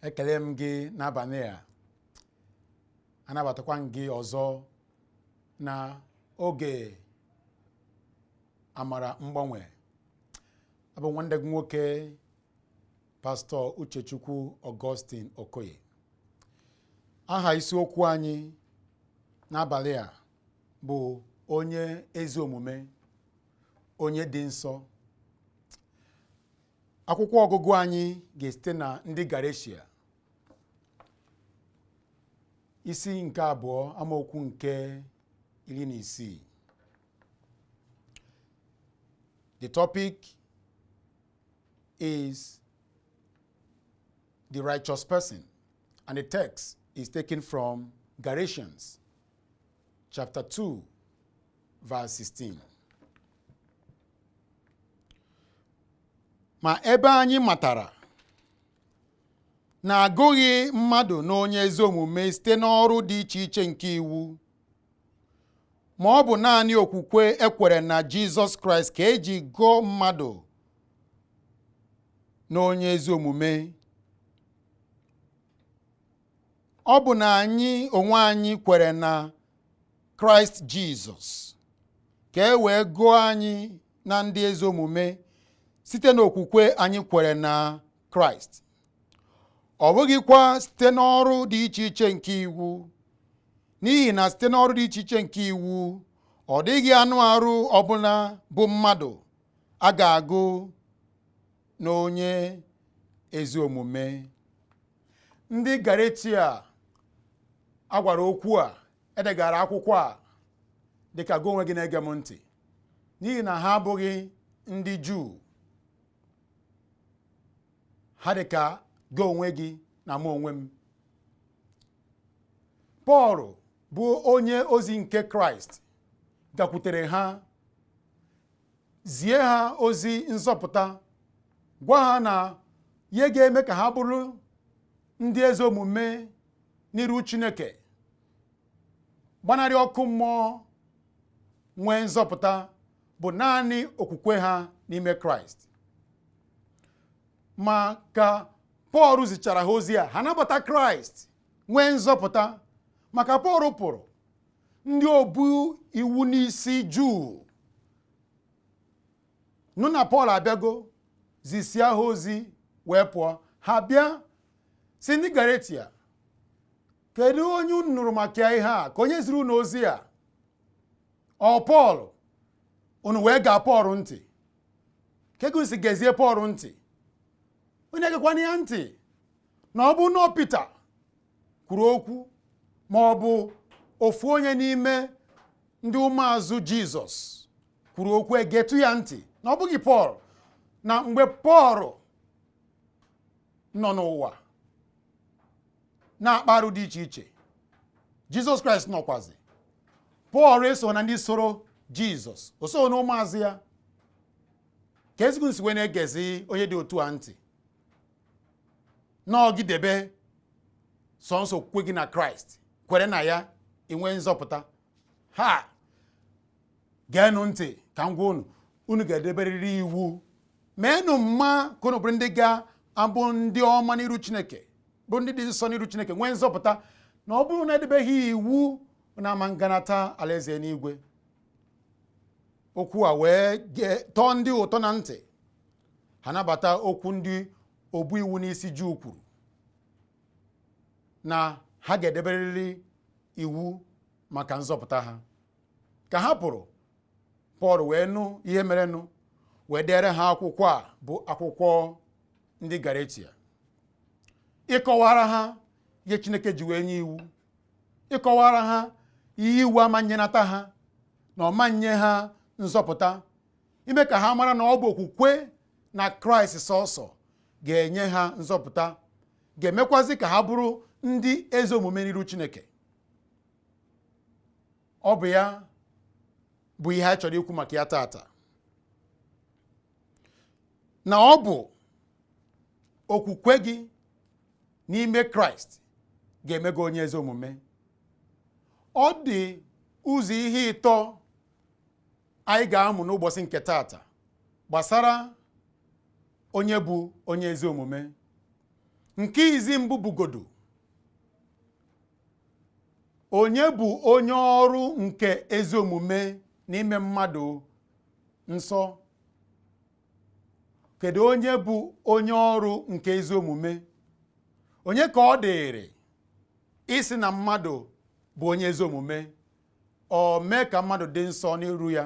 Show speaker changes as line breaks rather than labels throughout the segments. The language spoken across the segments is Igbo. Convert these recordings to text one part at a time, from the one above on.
ekele m gị n'abalị a, anabatakwa gị ọzọ na oge amara mgbanwe. Abụ nwanne gị nwoke Pastọ Uchechukwu Augustine Okoye. Aha isiokwu anyị n'abalị a bụ onye ezi omume, onye dị nsọ. Akwụkwọ ọgụgụ anyị ga-esite na ndị Galeshia isi nke 2 amaokwu nke 16. The topic is the righteous person, and the text is taken from Galatians chapter 2 verse 16. Ma ebe anyị matara na agụghị mmadụ na onye ezi omume site n'ọrụ dị iche iche nke iwu, ma ọ bụ naanị okwukwe ekwere na Jizọs Kraịst ka eji gụọ mmadụ na onye ezi omume. Ọ bụ na anyị onwe anyị kwere na Kraịst Jizọs ka e wee gụọ anyị na ndị ezi omume site n'okwukwe anyị kwere na Kraịst. Ọ bụghịkwa site n'ọrụ dị iche iche nke iwu, n'ihi na site n'ọrụ dị iche iche nke iwu ọ dịghị anụ arụ ọbụla bụ mmadụ a ga-agụ n'onye ezi omume. Ndị Galeshia a gwara okwu a, edegara akwụkwọ a dịka gị onwe gị na-ege m ntị, n'ihi na ha abụghị ndị Juu. Ha dịka gị onwe gị na mụ onwe m. Pọl bụ onye ozi nke Kraịst gakwutere ha, zie ha ozi nzọpụta, gwa ha na ihe ga-eme ka ha bụrụ ndị ezi omume n'iru Chineke, gbanarị ọkụ mmụọ, nwee nzọpụta bụ naanị okwukwe ha n'ime Kraịst. Ma ka Pọl zichara ha ozi a, ha nabata Kraịst, nwee nzọpụta. Maka Pọl pụrụ, ndị obu iwu n'isi Juu nụ na Pọl abịago, zisia ha ozi wee pụọ. Ha bịa si ndị Galeshia, kedu onye unu nụrụ maka ihe a? Ka onye ziri unu ozi a? Ọ Pọl? Unu wee gaa Pọl ntị. Kegụ si gezie Pọl ntị? Onye gekwana ya ntị na ọ bụ na Pita kwuru okwu, ma ọ bụ ofu onye n'ime ndị ụmụazụ Jizọs kwuru okwu, egetu ya ntị. Na ọ bụghị Pọl. Na mgbe Pọl nọ n'ụwa na-akparụ dị iche iche, Jizọs Kraịst nọkwazi. Pọl eso na ndị soro Jizọs, o so na ụmụazụ ya. Ka ezigbo nsi wee na-egezi onye dị otu a ntị, n'ọgidebe sọnsọ okwukwe gị na Kraịst, kwere na ya, inwe nzọpụta. Ha geenụ ntị ka m gwa unu ga-edeberịrị iwu. Meenụ mma ka unu bụrụ ndị ga-abụ ndị ọma n'iru Chineke, bụ ndị dị nsọ n'iru Chineke, nwee nzọpụta. Na ọ bụrụ na edebeghị iwu, na ama nganata alaeze n'igwe. Okwu a wee tọọ ndị ụtọ na ntị. Ha nabata okwu ndị obu iwu n'isi Juu kwuru, na ha ga-edeberịrị iwu maka nzọpụta ha. Ka ha pụrụ, Pọl wee nụ ihe merenụ, wee dere ha akwụkwọ a bụ akwụkwọ ndị Galeshia, ịkọwara ha ihe Chineke ji wee nye iwu, ịkọwara ha ihe iwu amanyenata ha na ọmanye ha nzọpụta, ime ka ha mara na ọ bụ okwukwe na Kraịst sọsọ ga-enye ha nzọpụta, ga-emekwazi ka ha bụrụ ndị ezi omume n'iru Chineke. Ọ bụ ya bụ ihe a chọrọ ikwu maka ya tata, na ọ bụ okwukwe gị n'ime Kraịst ga-eme gị onye ezi omume. Ọ dị ụzọ ihe ịtọ anyị ga-amụ n'ụbọchị nke tata gbasara onye bụ onye ezi omume. nke izi mbụ bugodu onye bụ onye ọrụ nke ezi omume n'ime mmadụ nsọ? Kedu onye bụ onye ọrụ nke ezi omume? Onye ka ọ dịrị isi na mmadụ bụ onye ezi omume, o mee ka mmadụ dị nsọ n'iru ya?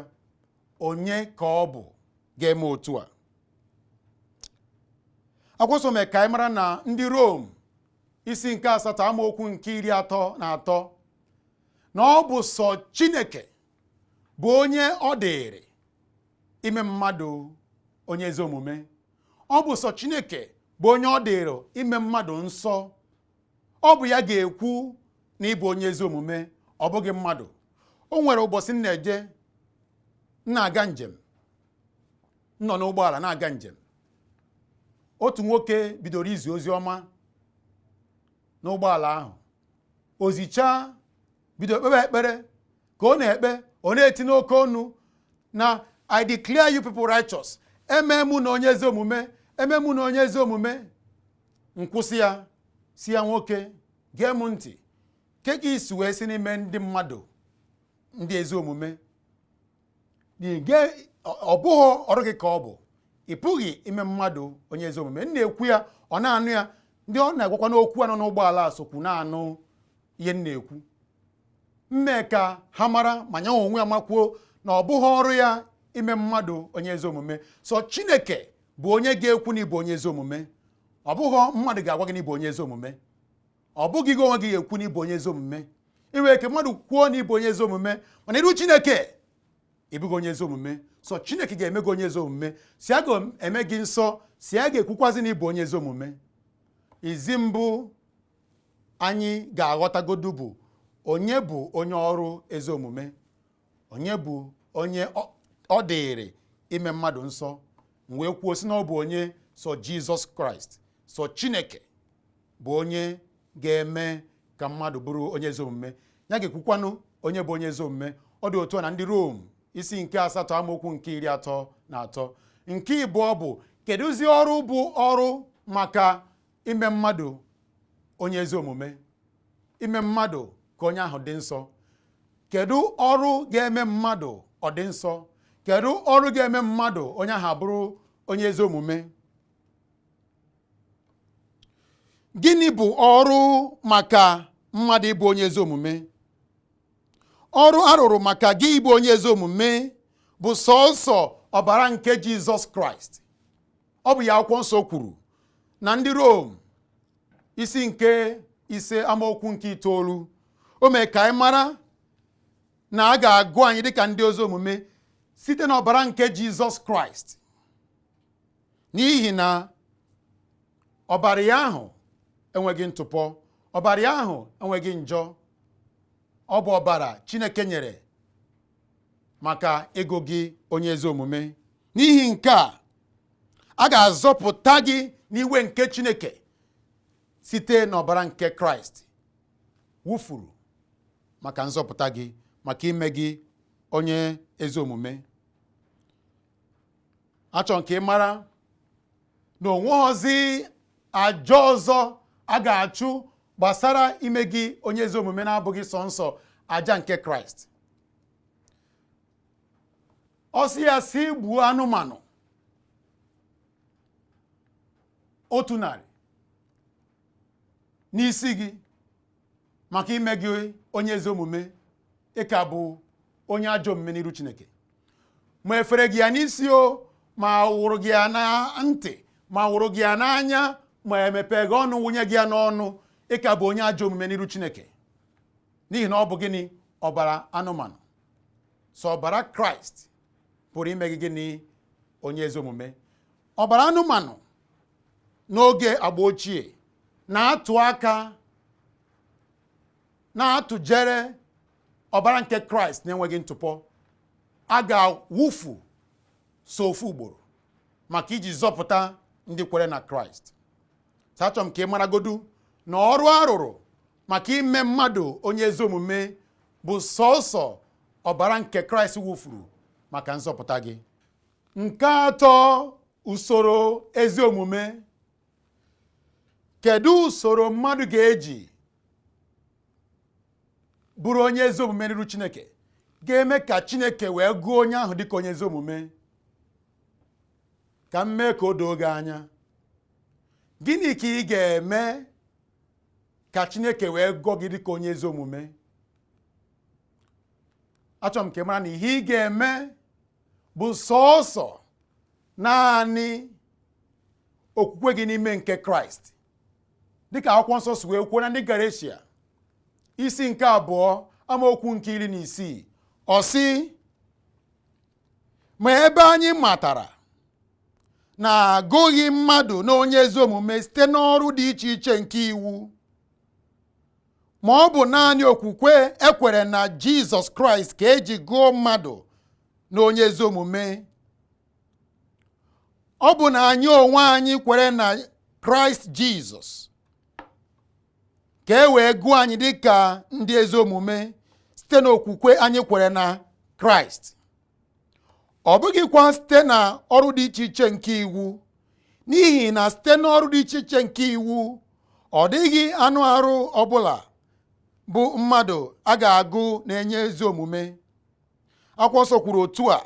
Onye ka ọ bụ ga-eme otu a? Akwụkwọ nsọ mee ka anyị mara na ndị Rom isi nke 8 amaokwu nke 33 na ọ bụ sọ Chineke bụ onye ọ dịrị ime mmadụ onye ezi omume. Ọ bụ sọ Chineke bụ onye ọ dịrị ime mmadụ nsọ. Ọ bụ ya ga-ekwu na ịbụ onye ezi omume, ọ bụghị mmadụ. O nwere ụbọchị m na-aga njem, nọ n'ụgbọala na-aga njem. Otu nwoke bidoro izi ozi ọma n'ụgbọala ahụ. Ozicha bido kpebe ekpere, ka ọ na-ekpe, ọ na-eti n'oke ọnụ na I declare you people righteous. Eme mụ na onye ezi omume, eme mụ na onye ezi omume. Nkwụsị ya, si ya, nwoke, gee m ntị. Ke ka isi wee si n'ime ndị mmadụ ndị ezi omume? Ọ bụghị ọrụ gị ka ọ bụ. Ị pụghị ime mmadụ onye ezi omume. M na-ekwu ya, ọ na-anụ ya. Ndị ọ na-agwakwa n'okwu anọ n'ụgbọala sokwu na-anụ ihe m na-ekwu. Mme ka ha mara ma nye onwe ya makwuo na ọ bụghị ọrụ ya ime mmadụ onye ezi omume. So Chineke bụ onye ga-ekwu na ịbụ onye ezi omume. Ọ bụghị mmadụ ga-agwa gị na ịbụ onye ezi omume. Ọ bụghị gị onwe gị ga-ekwu na ịbụ onye ezi omume. Iwe ka mmadụ kwuo na ịbụ onye ezi omume, mana iru Chineke ịbụghị onye ezi omume. So Chineke ga-eme gị onye ezi omume. Si a ga-eme gị nsọ, si a ga-ekwukwazi na ịbụ onye ezi omume. Izi mbụ anyị ga-aghọtagodu bụ onye bụ onye ọrụ ezi omume. Onye bụ onye ọ dịrị ime mmadụ nsọ. Wee kwuo si na ọ bụ onye sọ Jizọs Kraịst, sọ Chineke bụ onye ga-eme ka mmadụ bụrụ onye ezi omume. Ya ga-ekwukwanụ onye bụ onye ezi omume. Ọ dị otu a na ndị Rom isi nke 8 amaokwu nke 33. Nke ịbụọ bụ kedụzi ọrụ bụ ọrụ maka ime mmadụ onye ezi omume, ime mmadụ ka onye ahụ dị nsọ. Kedu ọrụ ga-eme mmadụ ọ dị nsọ? Kedu ọrụ ga-eme mmadụ onye ahụ abụrụ onye ezi omume? Gịnị bụ ọrụ maka mmadụ ịbụ onye ezi omume? Ọrụ arụrụ maka gị ịbụ onye ezi omume bụ sọọsọ ọbara nke Jizọs Kraịst. Ọ bụ ya akwụkwọ nsọ kwuru na ndị Rom isi nke 5 amaokwu nke 9. O mee ka anyị mara na a ga-agụ anyị dịka ndị ezi omume site n'ọbara nke Jizọs Kraịst, n'ihi na ọbara ya ahụ enweghị ntụpọ, ọbara ya ahụ enweghị njọ. Ọ bụ ọbara Chineke nyere maka ego gị onye ezi omume. N'ihi nke a ga-azọpụta gị n'iwe nke Chineke site n'ọbara nke Kraịst wụfuru maka nzọpụta gị, maka ime gị onye ezi omume. Achọ nke ị mara na onweghịzi aja ọzọ a ga-achụ gbasara ime gị onye ezi omume na-abụghị sọnsọ aja nke Kraịst. Ọ sị ya si gbuo anụmanụ 100 n'isi gị maka ime gị onye ezi omume, ị ka bụ onye ajọ omume n'iru Chineke. Ma efere gị ya n'isi o, ma wụrụ gị ya na ntị, ma wụrụ gị ya n'anya, ma emepe gị ọnụ wụnye gị ya n'ọnụ, ị ka bụ onye ajọ omume n'iru Chineke. N'ihi na ọ bụ gịnị? Ọbara anụmanụ. So ọbara Kraịst pụrụ ime gị gịnị? Onye ezi omume. Ọbara anụmanụ n'oge agba ochie na-atụ aka, na-atụjere ọbara nke Kraịst na-enweghị ntụpọ. A ga-awụfu so ofu ugboro maka iji zọpụta ndị kwere na Kraịst. Achọrọ m ka ị maragodu na ọrụ arụrụ maka ime mmadụ onye ezi omume bụ sọọsọ ọbara nke Kraịst wụfuru maka nzọpụta gị. Nke atọ, usoro ezi omume. kedu usoro mmadụ ga-eji bụrụ onye ezi omume n'iru Chineke ga-eme ka Chineke wee gụọ onye ahụ dịka onye ezi omume? Ka m mee ka o doo gị anya. Gịnị ka ị ga-eme ka Chineke wee gụọ gị dịka onye ezi omume? Achọrọ m ka ị mara na ihe ị ga-eme bụ sọọsọ naanị okwukwe gị n'ime nke Kraịst. Dịka akwụkwọ nsọ si wee kwuo na ndị Galeshia isi nke 2 amaokwu nke 16, ọ sị, ma ebe anyị matara na agụghị mmadụ na onye ezi omume site n'ọrụ dị iche iche nke iwu, ma ọ bụ naanị okwukwe ekwere na Jizọs Kraịst ka eji gụọ mmadụ na onye ezi omume. Ọ bụ na anyị onwe anyị kwere na Kraịst Jizọs ka e wee gụọ anyị dịka ndị ezi omume site n'okwukwe anyị kwere na Kraịst. Ọ bụghịkwa site na ọrụ dị iche iche nke iwu, n'ihi na site n'ọrụ dị iche iche nke iwu ọ dịghị anụ arụ ọbụla bụ mmadụ a ga-agụ na-enye ezi omume. Akwụkwọ nsọ kwuru otu a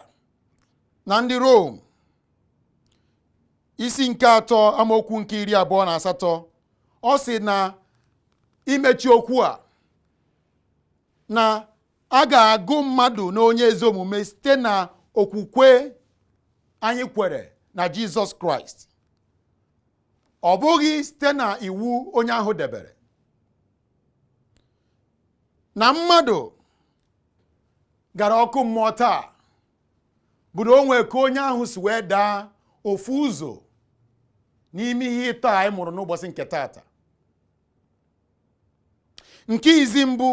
na ndị Rom isi nke 3 amaokwu nke 28. Ọ sị na imechi okwu a na a ga-agụ mmadụ na onye ezi omume site na okwukwe anyị kwere na Jizọs Kraịst, ọ bụghị site na iwu onye ahụ debere. Na mmadụ gara ọkụ mmụọ taa bụrụ onwe ka onye ahụ si wee daa ofu ụzọ n'ime ihe ịtọ anyị mụrụ n'ụbọchị nke taata. Nke izi mbụ,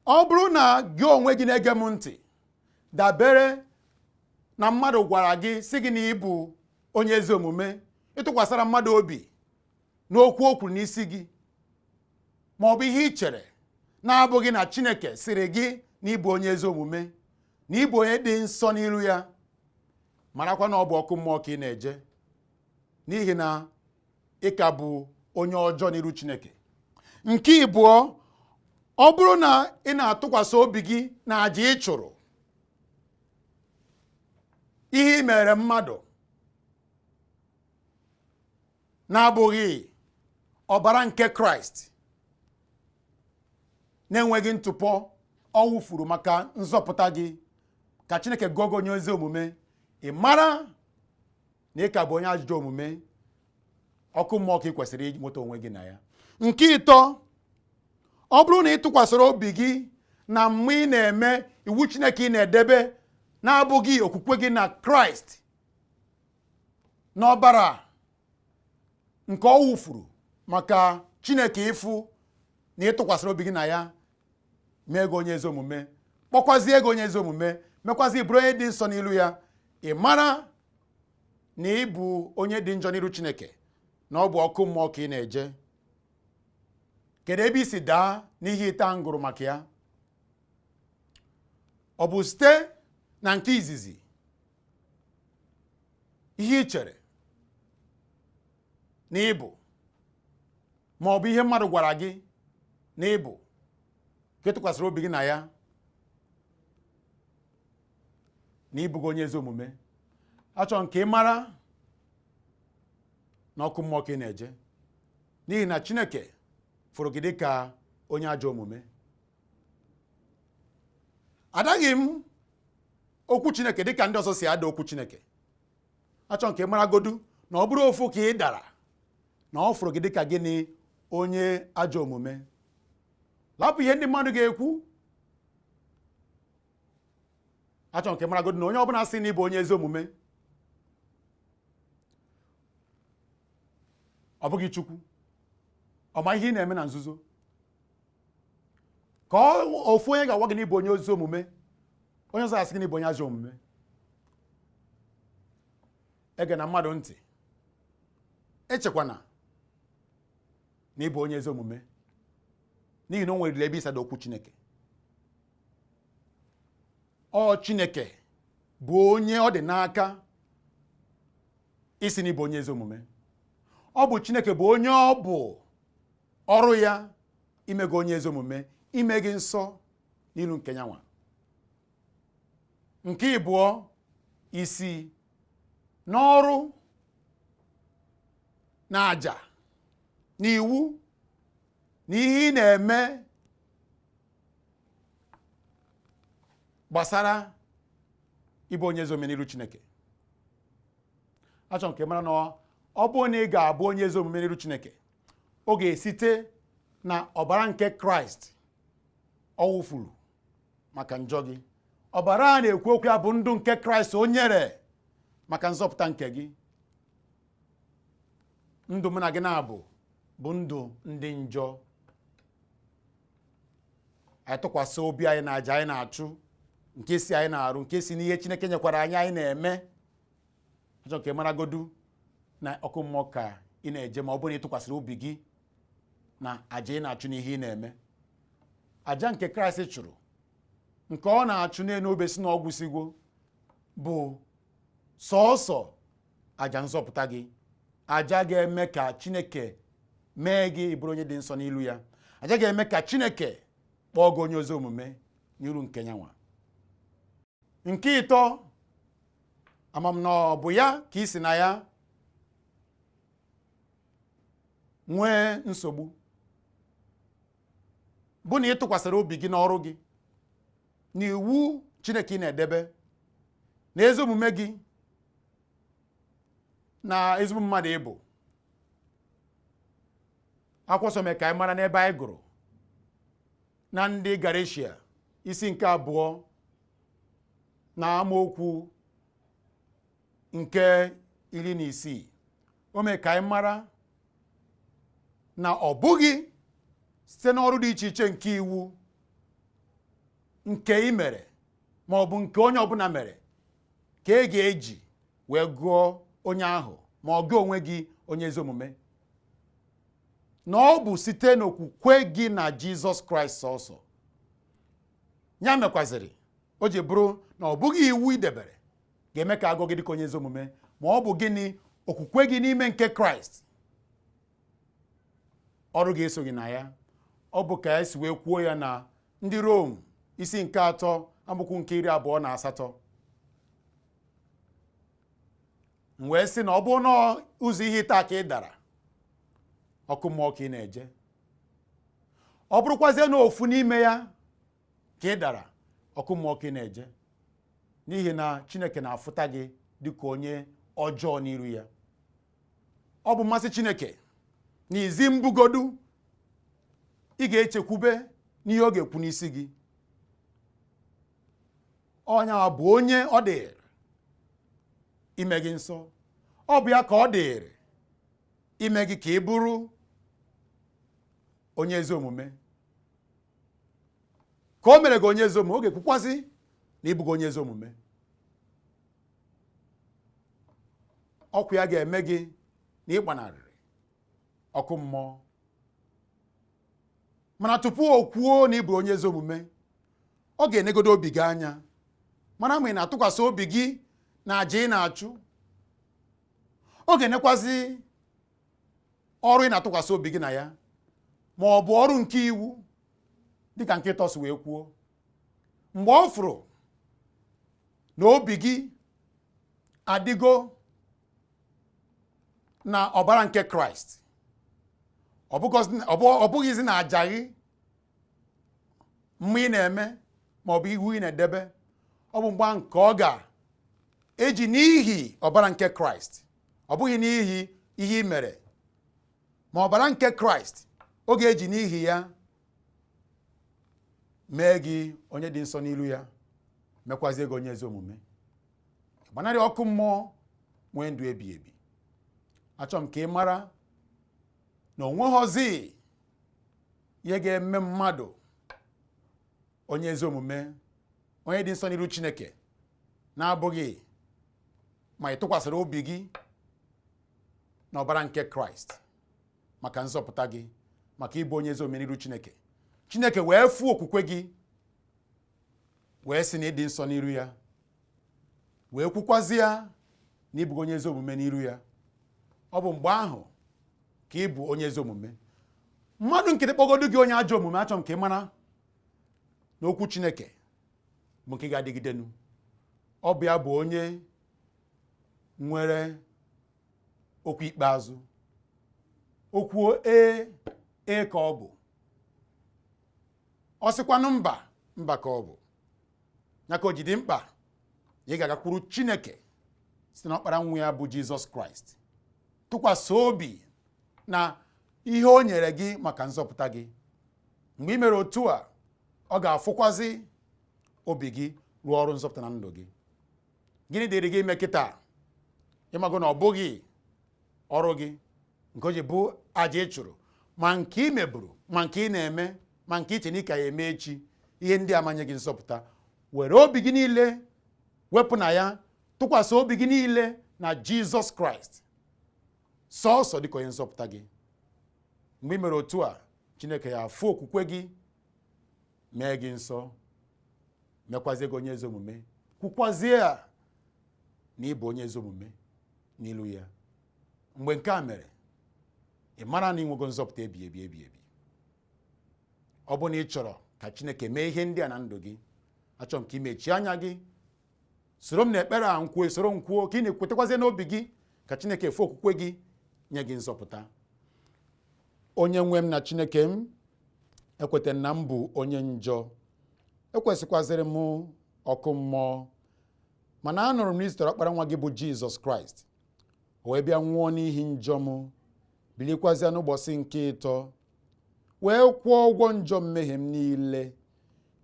ọ bụrụ na gị onwe gị na-ege m ntị dabere na mmadụ gwara gị sị gị na ị bụ onye ezi omume, ịtụkwasara mmadụ obi n'okwu o kwuru n'isi gị, ma ọ bụ ihe ị chere na-abụghị na Chineke sịrị gị na ị bụ onye ezi omume, na ị bụ onye dị nsọ n'iru ya, marakwa na ọ bụ ọkụ mmụọ ka ị na-eje, n'ihi na ị ka bụ onye ọjọọ n'iru Chineke. Nke ịbụọ, ọ bụrụ na ị na-atụkwasị obi gị na àjà ị chụrụ, ihe ị mere mmadụ na-abụghị ọbara nke Kraịst na-enweghị ntụpọ ọ wụfuru maka nzọpụta gị, ka Chineke gụọ gị onye ezi omume, ị mara na ị ka bụ onye ajọ omume, ọkụ mmụọ ka ị kwesịrị inweta onwe gị na ya. Nke ịtọ, ọ bụrụ na ị tụkwasịrị obi gị na mgbe ị na-eme iwu Chineke ị na-edebe na-abụghị okwukwe gị na Kraịst n'ọbara nke ọ wụfuru maka Chineke ịfụ na ị tụkwasịrị obi gị na ya, mee gị onye ezi omume, kpọkwazie gị onye ezi omume, mekwazi bụrụ onye dị nsọ n'ilu ya, ị mara na ị bụ onye dị njọ n'iru Chineke, na ọ bụ ọkụ mmụọ ka ị na-eje. Kedu ebe isi daa n'ihe ịta ngụrụ maka ya? Ọ bụ site na nke izizi, ihe ị chere na ịbụ, ma ọ bụ ihe mmadụ gwara gị na ịbụ, ka ị tụkwasịrị obi gị na ya, na ịbụghị onye ezi omume? Achọrọ nke ị mara na ọkụ mmụọ ka ị na-eje, n'ihi na Chineke fụrụ gị dịka onye ajọ omume. Adaghị m okwu Chineke dịka ndị ọzọ si ada okwu Chineke. Achọrọ nke ị maragodu na ọ bụrụ ofu ka ị dara, na ọ fụrụ gị dịka gịnị? Onye ajọ omume. Lapụ ihe ndị mmadụ ga-ekwu. Achọrọ nke ị maragodu na onye ọbụla sị na ị bụ onye ezi omume, ọ bụghị Chukwu, ọ ma ihe ị na-eme na nzuzo. Ka ofu onye ga-agwa gị na ị bụ onye ezi omume, onye ọzọ asị gị na ị bụ onye ajọ omume. Ege na mmadụ ntị, echekwana na ị bụ onye ezi omume, n'ihi na o nwere ebe ịsado okwu Chineke. Ọ Chineke bụ onye ọ dị n'aka isi na ị bụ onye ezi omume. ọ bụ Chineke bụ onye ọ bụ ọrụ ya ime gị onye ezi omume, ime gị nsọ n'ilu nke yanwa. Nke ịbụọ, isi n'ọrụ na àjà na iwu na ihe ị na-eme gbasara ịbụ onye ezi omume n'ilu Chineke. Achọrọ m ka ị mara na ọ bụrụ na ị ga-abụ onye ezi omume n'ilu Chineke, ọ ga-esite na ọbara nke Kraịst ọ wụfuru maka njọ gị. Ọbara a na-ekwu okwu ya bụ ndụ nke Kraịst o nyere maka nzọpụta nke gị. Ndụ mụ na gị na-abụ bụ ndụ ndị njọ. Anyị tụkwasị obi anyị na àjà anyị na-achụ, nke si anyị na-arụ, nke si n'ihe Chineke nyekwara anyị anyị na-eme. Achọrọ ka ị maragodu na ọkụ mmụọ ka ị na-eje ma ọ bụrụ na ị tụkwasịrị obi gị na àjà ị na-achụ n'ihe ị na-eme. Àjà nke Kraịst chụrụ, nke ọ na-achụ n'elu obe si na ọ gwụsịgo, bụ sọọsọ àjà nzọpụta gị, àjà ga-eme ka Chineke mee gị bụrụ onye dị nsọ n'ilu ya, àjà ga-eme ka Chineke kpọọ gị onye ezi omume n'iru nke yanwa. Nke ịtọ, amam na ọ bụ ya ka isi na ya nwee nsogbu, bụ na ị tụkwasịrị obi gị n'ọrụ gị, n'iwu Chineke ị na-edebe, na ezi omume gị, na ezigbo mmadụ ịbụ. Akwụkwọ nsọ mee ka anyị mara n'ebe anyị gụrụ na ndị Galeshia isi nke 2 na amaokwu nke 16. O mee ka anyị mara na ọ bụghị site n'ọrụ dị iche iche nke iwu nke ị mere ma ọ bụ nke onye ọbụla mere ka ị ga-eji wee gụọ onye ahụ ma ọ gị onwe gị onye ezi omume, na ọ bụ site n'okwukwe gị na Jizọs Kraịst sọsọ. Ya mekwaziri o ji bụrụ na ọ bụghị iwu ị debere ga-eme ka agụ gị dịka onye ezi omume, ma ọ bụ gịnị? Okwukwe gị n'ime nke Kraịst. Ọrụ ga-eso gị na ya. Ọ bụ ka esi wee kwuo ya na ndị Rom isi nke 3 amaokwu nke 28. M wee sị na ọ bụrụ na ụzọ ihe taa ka ị dara, ọkụ mmụọ ka ị na-eje. Ọ bụrụkwazie na ofu n'ime ya ka ị dara, ọkụ mmụọ ka ị na-eje, n'ihi na Chineke na-afụta gị dịka onye ọjọọ n'iru ya. Ọ bụ mmasị Chineke na izi mbugodu ị ga-echekwube n'ihe ọ ga-ekwu n'isi gị. Onye a bụ onye ọ dịrị ime gị nsọ. Ọ bụ ya ka ọ dịrị ime gị ka ị bụrụ onye ezi omume. Ka o mere gị onye ezi omume, ọ ga-ekwukwazị na ịbụghị onye ezi omume. Ọkụ ya ga-eme gị na ịgbanarịrị ọkụ mmụọ. Mana tupu o kwuo na ịbụ onye ezi omume, ọ ga-enegodo obi gị anya, mara ma ị na-atụkwasị obi gị na àjà ị na-achụ. Ọ ga-enekwazi ọrụ ị na-atụkwasị obi gị na ya, ma ọ bụ ọrụ nke iwu dịka nke Tọs wee kwuo. Mgbe ọ fụrụ na obi gị adịgo na ọbara nke Kraịst, ọ bụghịzi na àjà gị mma ị na-eme ma ọ bụ iwu ị na-edebe, ọ bụ mgbe nke ọ ga-eji n'ihi ọbara nke Kraịst, ọ bụghị n'ihi ihe ị mere, ma ọbara nke Kraịst ọ ga-eji n'ihi ya mee gị onye dị nsọ n'ilu ya, mekwazie gị onye ezi omume. Gbanarị ọkụ mmụọ, nwee ndụ ebighị ebi. Achọrọ m ka ị mara na onweghọzi ihe ga-eme mmadụ onye ezi omume, onye dị nsọ n'iru Chineke, na-abụghị ma ị tụkwasịrị obi gị na ọbara nke Kraịst maka nzọpụta gị, maka ịbụ onye ezi omume n'iru Chineke. Chineke wee fụ okwukwe gị, wee sị na ịdị nsọ n'iru ya, wee kwukwazi ya na ịbụ onye ezi omume n'iru ya. Ọ bụ mgbe ahụ ka ị bụ onye ezi omume. Mmadụ nkịtị kpọgodu gị onye ajọ omume, achọ m ka ị mara na okwu Chineke bụ nke ga-adịgidenu. Ọ bụ ya bụ onye nwere okwu ikpeazụ. Okwuo ee ka ọ bụ. Ọ sịkwanụ mba ka ọ bụ. Ya ka o ji dị mkpa ị ga-agakwuru Chineke site n'ọkpara nwa ya bụ Jizọs Kraịst. Tụkwasị obi na ihe o nyere gị maka nzọpụta gị. Mgbe ị mere otu a, ọ ga-afụkwazi obi gị rụọ ọrụ nzọpụta na ndụ gị. Gịnị dịrị gị ime kịta? Ịmago na ọ bụghị ọrụ gị nke o ji bụ aja ị chụrụ, ma nke ị meburu, ma nke ị na-eme, ma nke iche na ị ka ya eme echi. Ihe ndị amanye gị nzọpụta. Were obi gị niile wepụ na ya, tụkwasị obi gị niile na Jizọs Kraịst sọọsọ dịka onye nzọpụta gị. Mgbe ị mere otu a, Chineke ya afụ okwukwe gị, mee gị nsọ, mekwazie gị onye ezi omume, kwukwazie ya na ị bụ onye ezi omume n'ilu ya. Mgbe nke a mere, ị mara na ị nwego nzọpụta ebi. Ọ bụ na ị chọrọ ka Chineke mee ihe ndị a na ndụ gị, achọrọ m ka ị mechie anya gị, soro m n'ekpere a nkwuo, soro m kwuo, ka ị na-ekwetekwazie n'obi gị ka Chineke fụ okwukwe gị, nye gị nzọpụta. Onye nwe m na Chineke m, ekweta na m bụ onye njọ, ekwesịkwazịrị m ọkụ mmụọ, mana anụrụ m na ị zitere ọkpara nwa gị bụ Jizọs Kraịst, o wee bịa nwụọ n'ihi njọ m, bilikwazịa n'ụbọchị nke 3, wee kwụọ ụgwọ njọ mmehie m niile.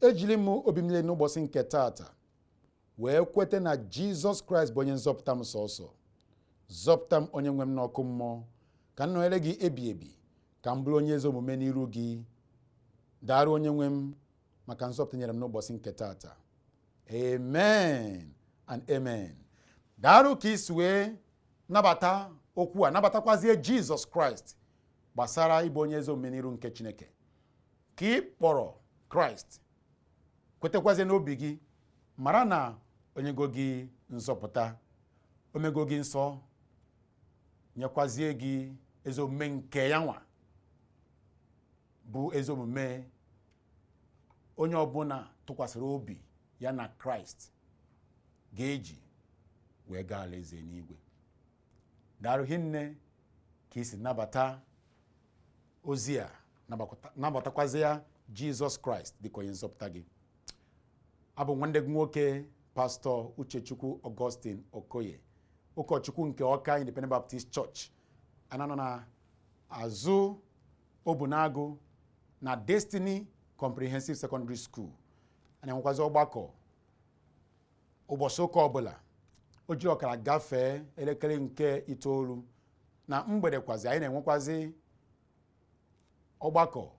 Ejiri m obi m niile n'ụbọchị nke taata wee kweta na Jizọs Kraịst bụ onye nzọpụta m sọsọ. Zọpụta m, onye nwe m, n'ọkụ mmụọ, ka m nọnyere gị ebi, ka m bụrụ onye ezi omume n'iru gị. Daalụ onye nwe m maka nzọpụta nyere m n'ụbọchị nke taata. Amen and amen. Daalụ ka isi wee nabata okwu a, nabatakwazie Jizọs Kraịst gbasara ịbụ onye ezi omume n'iru nke Chineke. Ka ị kpọrọ Kraịst, kwetekwazie n'obi gị, mara na onyego gị nzọpụta, omego gị nsọ, nyekwazie gị ezi omume nke ya nwa bụ ezi omume onye ọbụla tụkwasịrị obi ya na Kraịst ga-eji wee gaa alaeze n'igwe. Daalụ hinne ka isi nabata ozi a, nabatakwazi ya Jizọs Kraịst dịka onye nzọpụta gị. Abụ nwanne gị nwoke Pastọ Uchechukwu Augustine Okoye, ụkọchukwu nke Ọka Independent Baptist Church, anọ na azụ Obunagụ na Destiny Comprehensive Secondary School. Ana enwekwazi ọgbakọ ụbọchị ụka ọbụla o ji ọkara gafee elekere nke 9 na mgbede. Kwazi anyị na-enwekwazi ọgbakọ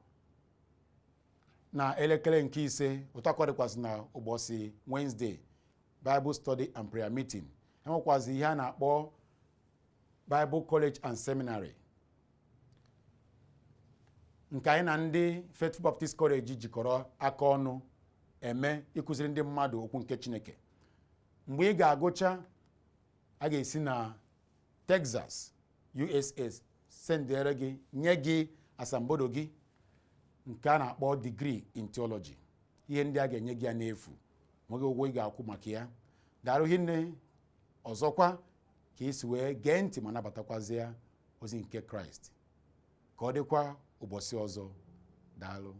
na elekere nke 5. Ụtakọ dịkwazị na ụbọchị Wednesday, Bible Study and Prayer Meeting. Enwekwazi ihe a na-akpọ Bible College and Seminary, nke anyị na ndị Faithful Baptist College jikọrọ aka ọnụ eme ịkụziri ndị mmadụ okwu nke Chineke. Mgbe ị ga-agụcha, a ga-esi na Texas, USA sendere gị, nye gị asambodo gị nke a na-akpọ degree in theology. Ihe ndị a ga-enye gị ya n'efu, nweghị ụgwọ ị ga-akwụ maka ya. Daalụ hinne ọzọkwa ka isi wee gee ntị ma nabatakwazi ya ozi nke Kraịst. Ka ọ dịkwa ụbọchị ọzọ. Daalụ.